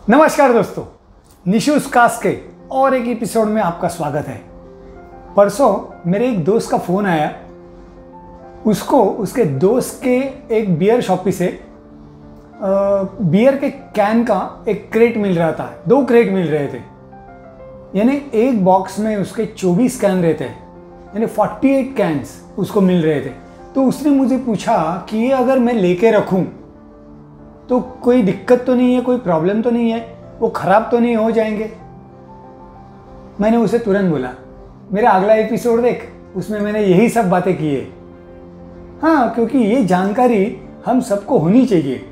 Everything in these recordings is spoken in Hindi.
नमस्कार दोस्तों, निशूज कास्ट के और एक एपिसोड में आपका स्वागत है। परसों मेरे एक दोस्त का फ़ोन आया। उसको उसके दोस्त के एक बियर शॉपी से बियर के कैन का एक क्रेट मिल रहा था। 2 क्रेट मिल रहे थे, यानी एक बॉक्स में उसके 24 कैन रहते हैं, यानी 48 कैन्स उसको मिल रहे थे। तो उसने मुझे पूछा कि ये अगर मैं लेके रखूं तो कोई दिक्कत तो नहीं है, कोई प्रॉब्लम तो नहीं है, वो ख़राब तो नहीं हो जाएंगे। मैंने उसे तुरंत बोला, मेरा अगला एपिसोड देख, उसमें मैंने यही सब बातें की है। हाँ, क्योंकि ये जानकारी हम सबको होनी चाहिए।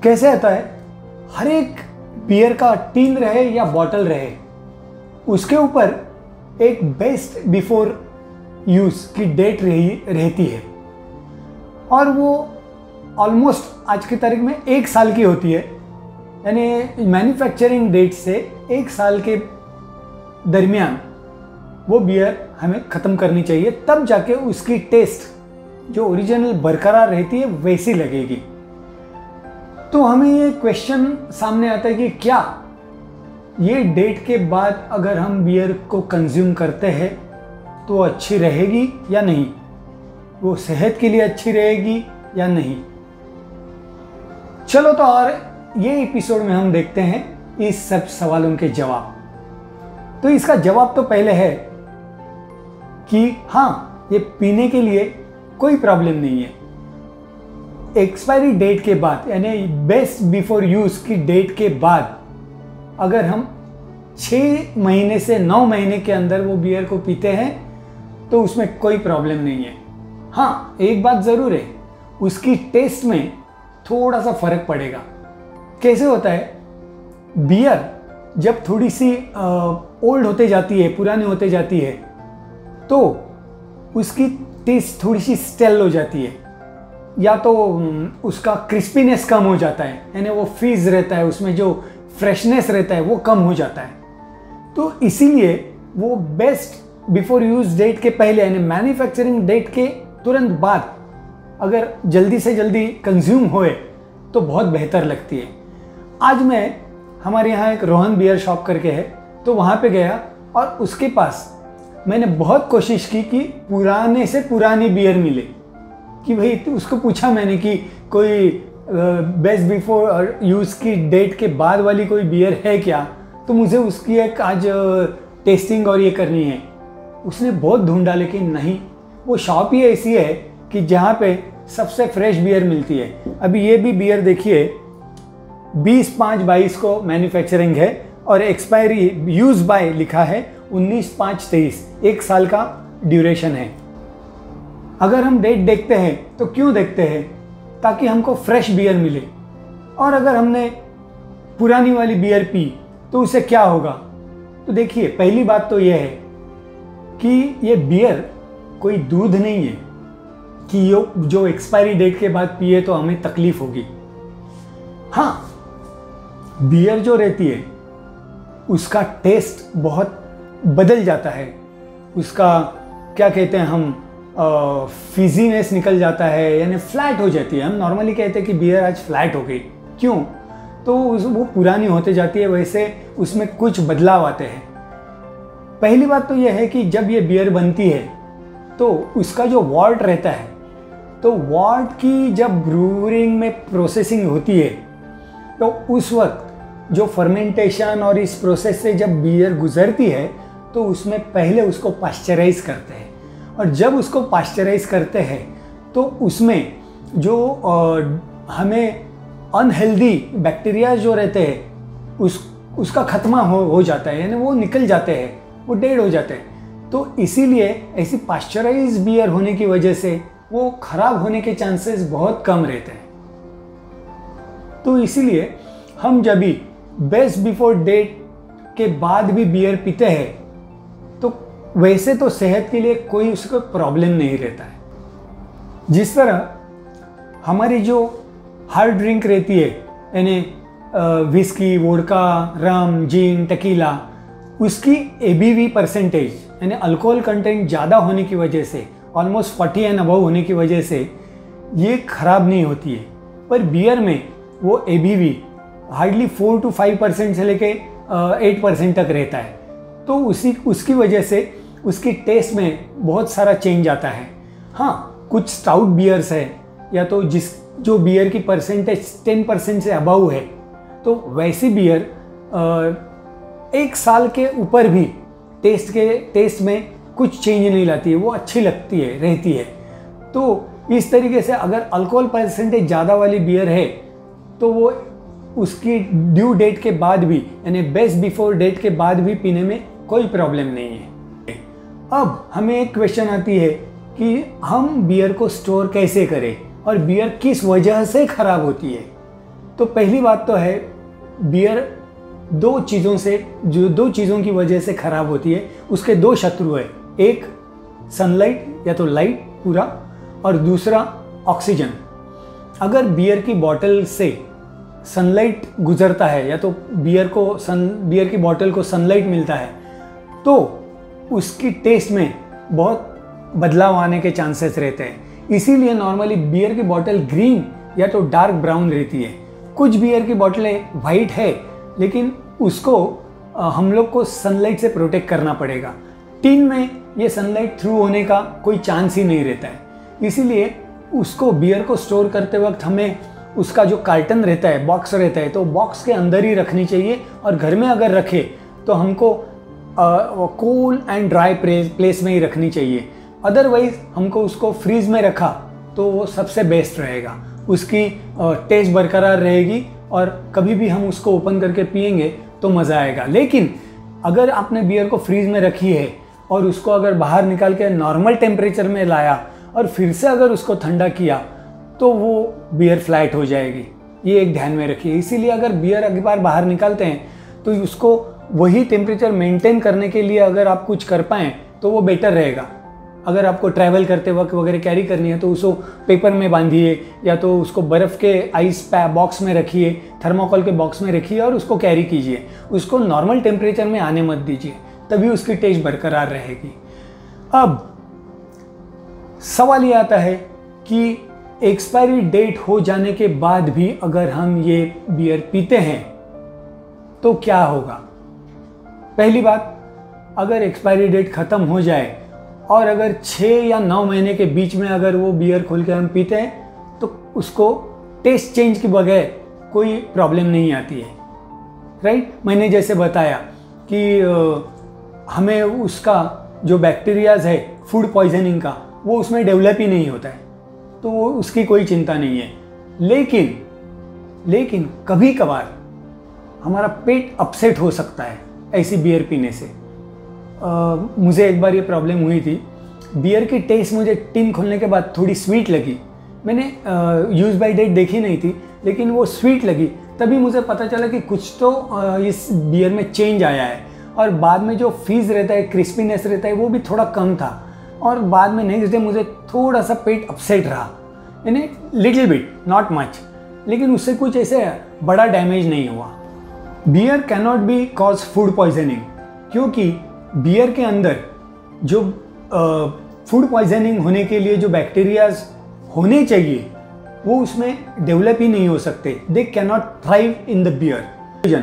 कैसे आता है, हर एक बियर का टीन रहे या बॉटल रहे, उसके ऊपर एक बेस्ट बिफोर यूज़ की डेट रहती है, और वो ऑलमोस्ट आज की तारीख में 1 साल की होती है। यानी मैन्युफैक्चरिंग डेट से 1 साल के दरमियान वो बियर हमें ख़त्म करनी चाहिए, तब जाके उसकी टेस्ट जो ओरिजिनल बरकरार रहती है वैसी लगेगी। तो हमें ये क्वेश्चन सामने आता है कि क्या ये डेट के बाद अगर हम बियर को कंज्यूम करते हैं तो अच्छी रहेगी या नहीं, वो सेहत के लिए अच्छी रहेगी या नहीं। चलो तो और ये एपिसोड में हम देखते हैं इस सब सवालों के जवाब। तो इसका जवाब तो पहले है कि हाँ, ये पीने के लिए कोई प्रॉब्लम नहीं है। एक्सपायरी डेट के बाद, यानी बेस्ट बिफोर यूज़ की डेट के बाद अगर हम 6 महीने से 9 महीने के अंदर वो बियर को पीते हैं तो उसमें कोई प्रॉब्लम नहीं है। हाँ, एक बात ज़रूर है, उसकी टेस्ट में थोड़ा सा फर्क पड़ेगा। कैसे होता है, बियर जब थोड़ी सी ओल्ड होते जाती है, पुरानी होते जाती है, तो उसकी टेस्ट थोड़ी सी स्टेल हो जाती है, या तो उसका क्रिस्पीनेस कम हो जाता है, यानी वो फीज रहता है, उसमें जो फ्रेशनेस रहता है वो कम हो जाता है। तो इसीलिए वो बेस्ट बिफोर यूज डेट के पहले, यानी मैन्युफैक्चरिंग डेट के तुरंत बाद अगर जल्दी से जल्दी कंज्यूम होए तो बहुत बेहतर लगती है। आज मैं हमारे यहाँ एक रोहन बियर शॉप करके है, तो वहाँ पे गया और उसके पास मैंने बहुत कोशिश की कि पुराने से पुरानी बियर मिले। कि भाई, तो उसको पूछा मैंने कि कोई बेस्ट बिफोर यूज़ की डेट के बाद वाली कोई बियर है क्या, तो मुझे उसकी एक आज टेस्टिंग और ये करनी है। उसने बहुत ढूंढा, लेकिन नहीं, वो शॉप ही ऐसी है कि जहाँ पे सबसे फ्रेश बियर मिलती है। अभी ये भी बियर देखिए, 20/5/22 को मैन्युफैक्चरिंग है और एक्सपायरी यूज बाय लिखा है 19/5/23, 1 साल का ड्यूरेशन है। अगर हम डेट देखते हैं तो क्यों देखते हैं, ताकि हमको फ्रेश बियर मिले। और अगर हमने पुरानी वाली बियर पी तो उससे क्या होगा, तो देखिए, पहली बात तो यह है कि ये बियर कोई दूध नहीं है कि जो एक्सपायरी डेट के बाद पिए तो हमें तकलीफ होगी। हाँ, बियर जो रहती है उसका टेस्ट बहुत बदल जाता है। उसका क्या कहते हैं हम, फिजीनेस निकल जाता है, यानी फ्लैट हो जाती है। हम नॉर्मली कहते हैं कि बियर आज फ्लैट हो गई, क्यों, तो वो पुरानी होते जाती है, वैसे उसमें कुछ बदलाव आते हैं। पहली बात तो यह है कि जब ये बियर बनती है तो उसका जो वॉल्ट रहता है, तो वॉल्ट की जब ब्रूइंग में प्रोसेसिंग होती है तो उस वक्त जो फर्मेंटेशन और इस प्रोसेस से जब बियर गुजरती है तो उसमें पहले उसको पाश्चराइज करते हैं, और जब उसको पाश्चराइज करते हैं तो उसमें जो हमें अनहेल्दी बैक्टीरिया जो रहते हैं उसका खत्मा हो जाता है, यानी वो निकल जाते हैं, वो डेड हो जाते हैं। तो इसीलिए ऐसी पाश्चराइज बियर होने की वजह से वो खराब होने के चांसेस बहुत कम रहते हैं। तो इसीलिए हम जब भी बेस्ट बिफोर डेट के बाद भी बियर पीते हैं तो वैसे तो सेहत के लिए कोई उसको प्रॉब्लम नहीं रहता है। जिस तरह हमारी जो हार्ड ड्रिंक रहती है, यानी विस्की, वोडका, रम, जिन, टकीला, उसकी एबीवी परसेंटेज यानी अल्कोहल कंटेंट ज़्यादा होने की वजह से, ऑलमोस्ट 40 एंड अबव होने की वजह से ये खराब नहीं होती है। पर बियर में वो एबीवी हार्डली 4 to 5% से लेके 8% तक रहता है। तो उसकी वजह से उसकी टेस्ट में बहुत सारा चेंज आता है। हाँ, कुछ स्टाउट बियर्स है या तो जो बियर की परसेंटेज 10% से अबव है, तो वैसी बियर 1 साल के ऊपर भी टेस्ट में कुछ चेंज नहीं लाती है, वो अच्छी लगती है, रहती है। तो इस तरीके से अगर अल्कोहल परसेंटेज ज़्यादा वाली बियर है तो वो उसकी ड्यू डेट के बाद भी, यानी बेस्ट बिफोर डेट के बाद भी पीने में कोई प्रॉब्लम नहीं है। अब हमें एक क्वेश्चन आती है कि हम बियर को स्टोर कैसे करें और बियर किस वजह से ख़राब होती है। तो पहली बात तो है, बियर दो चीज़ों की वजह से ख़राब होती है। उसके दो शत्रु है, एक सनलाइट या तो लाइट पूरा, और दूसरा ऑक्सीजन। अगर बियर की बॉटल से सनलाइट गुजरता है या तो बियर की बॉटल को सनलाइट मिलता है तो उसकी टेस्ट में बहुत बदलाव आने के चांसेस रहते हैं। इसीलिए नॉर्मली बियर की बॉटल ग्रीन या तो डार्क ब्राउन रहती है। कुछ बियर की बॉटलें वाइट है, लेकिन उसको हम लोग को सनलाइट से प्रोटेक्ट करना पड़ेगा। टिन में ये सनलाइट थ्रू होने का कोई चांस ही नहीं रहता है। इसीलिए उसको बियर को स्टोर करते वक्त हमें उसका जो कार्टन रहता है, बॉक्स रहता है, तो बॉक्स के अंदर ही रखनी चाहिए। और घर में अगर रखे तो हमको कूल एंड ड्राई प्लेस में ही रखनी चाहिए। अदरवाइज हमको उसको फ्रीज में रखा तो वो सबसे बेस्ट रहेगा, उसकी टेस्ट बरकरार रहेगी और कभी भी हम उसको ओपन करके पिएंगे तो मज़ा आएगा। लेकिन अगर आपने बियर को फ्रीज में रखी है और उसको अगर बाहर निकाल के नॉर्मल टेम्परेचर में लाया और फिर से अगर उसको ठंडा किया तो वो बियर फ्लैट हो जाएगी। ये एक ध्यान में रखिए। इसीलिए अगर बियर अगली बार बाहर निकालते हैं तो उसको वही टेम्परेचर मेंटेन करने के लिए अगर आप कुछ कर पाएँ तो वो बेटर रहेगा। अगर आपको ट्रैवल करते वक्त वगैरह कैरी करनी है तो उसको पेपर में बांधिए या तो उसको बर्फ़ के आइस बॉक्स में रखिए, थर्मोकोल के बॉक्स में रखिए और उसको कैरी कीजिए। उसको नॉर्मल टेम्परेचर में आने मत दीजिए, तभी उसकी टेस्ट बरकरार रहेगी। अब सवाल ये आता है कि एक्सपायरी डेट हो जाने के बाद भी अगर हम ये बियर पीते हैं तो क्या होगा। पहली बात, अगर एक्सपायरी डेट ख़त्म हो जाए और अगर 6 या 9 महीने के बीच में अगर वो बियर खोल के हम पीते हैं तो उसको टेस्ट चेंज के बगैर कोई प्रॉब्लम नहीं आती है, राइट। मैंने जैसे बताया कि हमें उसका जो बैक्टीरियाज है फूड पॉइजनिंग का, वो उसमें डेवलप ही नहीं होता है, तो वो उसकी कोई चिंता नहीं है। लेकिन कभी कभार हमारा पेट अपसेट हो सकता है ऐसी बियर पीने से। मुझे एक बार ये प्रॉब्लम हुई थी। बियर की टेस्ट मुझे टिन खोलने के बाद थोड़ी स्वीट लगी। मैंने यूज़ बाय डेट देखी नहीं थी, लेकिन वो स्वीट लगी। तभी मुझे पता चला कि कुछ तो इस बियर में चेंज आया है। और बाद में जो फीज रहता है, क्रिस्पीनेस रहता है, वो भी थोड़ा कम था। और बाद में नेक्स्ट डे मुझे थोड़ा सा पेट अपसेट रहा, यानी लिटिल बिट, नॉट मच, लेकिन उससे कुछ ऐसे बड़ा डैमेज नहीं हुआ। Beer can not be cause food poisoning, क्योंकि बियर के अंदर जो फूड पॉइजनिंग होने के लिए जो बैक्टीरियाज होने चाहिए वो उसमें डेवलप ही नहीं हो सकते। They can not thrive in the beer.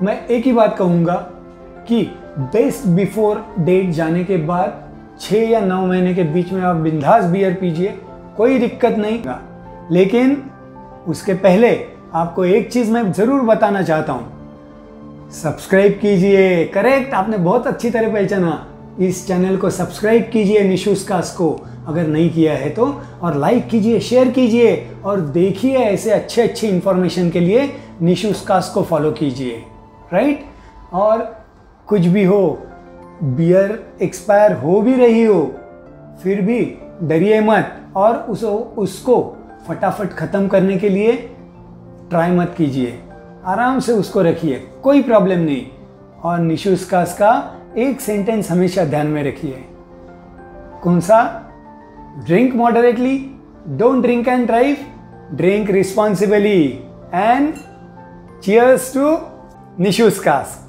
मैं एक ही बात कहूँगा कि बेस्ट बिफोर डेट जाने के बाद 6 या 9 महीने के बीच में आप बिंदास बियर पीजिए, कोई दिक्कत नहीं। लेकिन उसके पहले आपको एक चीज़ मैं ज़रूर बताना चाहता हूँ, सब्सक्राइब कीजिए। करेक्ट, आपने बहुत अच्छी तरह पहचाना। इस चैनल को सब्सक्राइब कीजिए निशुस्कास को अगर नहीं किया है तो, और लाइक कीजिए, शेयर कीजिए और देखिए ऐसे अच्छे इन्फॉर्मेशन के लिए निशुस्कास को फॉलो कीजिए, राइट। और कुछ भी हो, बियर एक्सपायर हो भी रही हो फिर भी डरिए मत और उसको फटाफट ख़त्म करने के लिए ट्राई मत कीजिए, आराम से उसको रखिए, कोई प्रॉब्लम नहीं। और निशुस्कास का एक सेंटेंस हमेशा ध्यान में रखिए। कौन सा? Drink moderately, don't drink and drive, drink responsibly, and cheers to निशुस्कास।